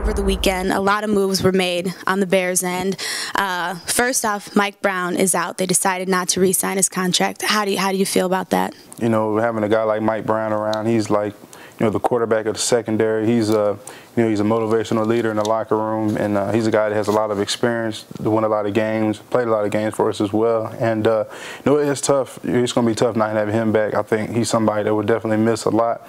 over the weekend, a lot of moves were made on the Bears' end. First off, Mike Brown is out. They decided not to re-sign his contract. How do you feel about that? You know, having a guy like Mike Brown around, he's like, you know, the quarterback of the secondary. He's you know, he's a motivational leader in the locker room, and he's a guy that has a lot of experience, won a lot of games, played a lot of games for us as well. And you know, it's tough. It's going to be tough not having him back. I think he's somebody that would definitely miss a lot.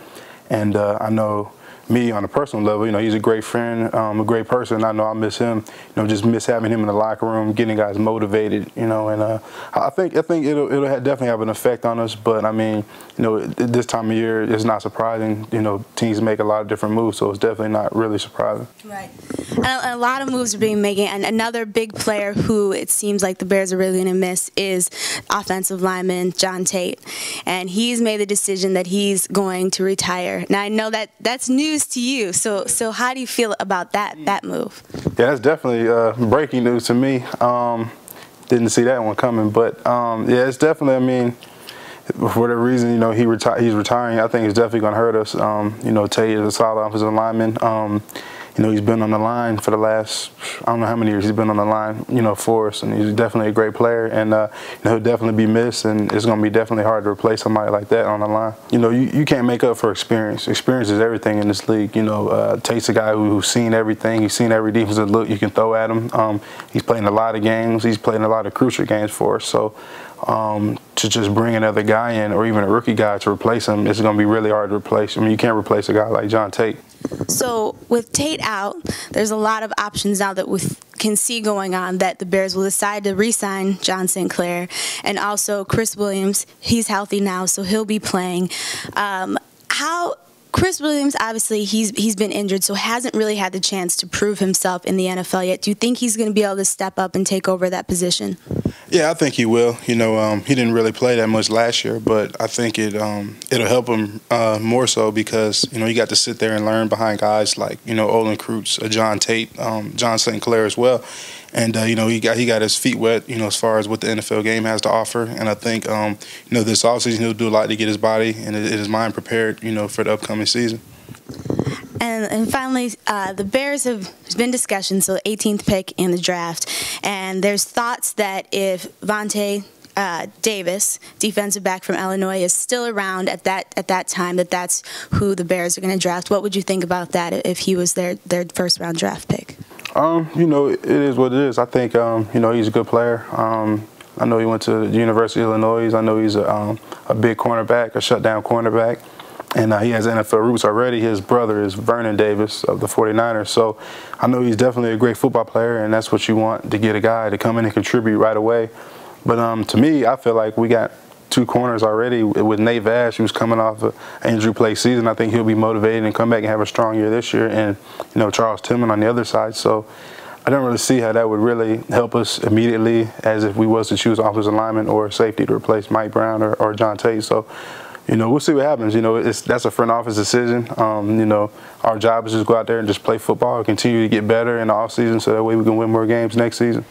And I know me on a personal level, you know, he's a great friend, a great person. I know I miss him. You know, just miss having him in the locker room, getting guys motivated. You know, and I think it'll definitely have an effect on us. But I mean, you know, this time of year, it's not surprising. You know, teams make a lot of different moves, so it's definitely not really surprising. Right. And a lot of moves are being made, and another big player who it seems like the Bears are really going to miss is offensive lineman John Tait, and he's made the decision that he's going to retire. Now I know that that's news to you. So how do you feel about that move? Yeah, that's definitely breaking news to me. Didn't see that one coming, but yeah, it's definitely. I mean, for whatever reason, you know, he's retiring. I think it's definitely going to hurt us. You know, Tait is a solid offensive lineman. You know, he's been on the line for the last, I don't know how many years he's been on the line, you know, for us, and he's definitely a great player, and you know, he'll definitely be missed, and it's going to be definitely hard to replace somebody like that on the line. You know, you can't make up for experience. Experience is everything in this league. You know, Tate's a guy who's seen everything. He's seen every defensive look you can throw at him. He's played in a lot of games. He's played in a lot of crucial games for us. So to just bring another guy in, or even a rookie guy to replace him, it's going to be really hard to replace. I mean, you can't replace a guy like John Tait. So with Tait out, there's a lot of options now that we can see going on, that the Bears will decide to re-sign John St. Clair, and also Chris Williams. He's healthy now, so he'll be playing. Chris Williams, obviously, he's been injured, so hasn't really had the chance to prove himself in the NFL yet. Do you think he's going to be able to step up and take over that position? Yeah, I think he will. You know, he didn't really play that much last year, but I think it'll help him more so because, you know, he got to sit there and learn behind guys like, you know, Olin Kreutz, John Tait, John St. Clair as well. And, you know, he got his feet wet, you know, as far as what the NFL game has to offer. And I think, you know, this offseason he'll do a lot to get his body and his mind prepared, you know, for the upcoming season. And finally, the Bears there's been discussions, so the 18th pick in the draft, and there's thoughts that if Vontay Davis, defensive back from Illinois, is still around at that time, that's who the Bears are going to draft. What would you think about that if he was their first-round draft pick? You know, it is what it is. I think, you know, he's a good player. I know he went to the University of Illinois. I know he's a big cornerback, a shutdown cornerback. And he has NFL roots already. His brother is Vernon Davis of the 49ers. So I know he's definitely a great football player, and that's what you want, to get a guy to come in and contribute right away. But to me, I feel like we got two corners already with Nate Vash, who's coming off an injury-plagued season. I think he'll be motivated and come back and have a strong year this year. And, you know, Charles Tillman on the other side. So I don't really see how that would really help us immediately, as if we was to choose offensive lineman or safety to replace Mike Brown or John Tait. So, you know, we'll see what happens. You know, that's a front office decision. You know, our job is just go out there and just play football and continue to get better in the offseason so that way we can win more games next season.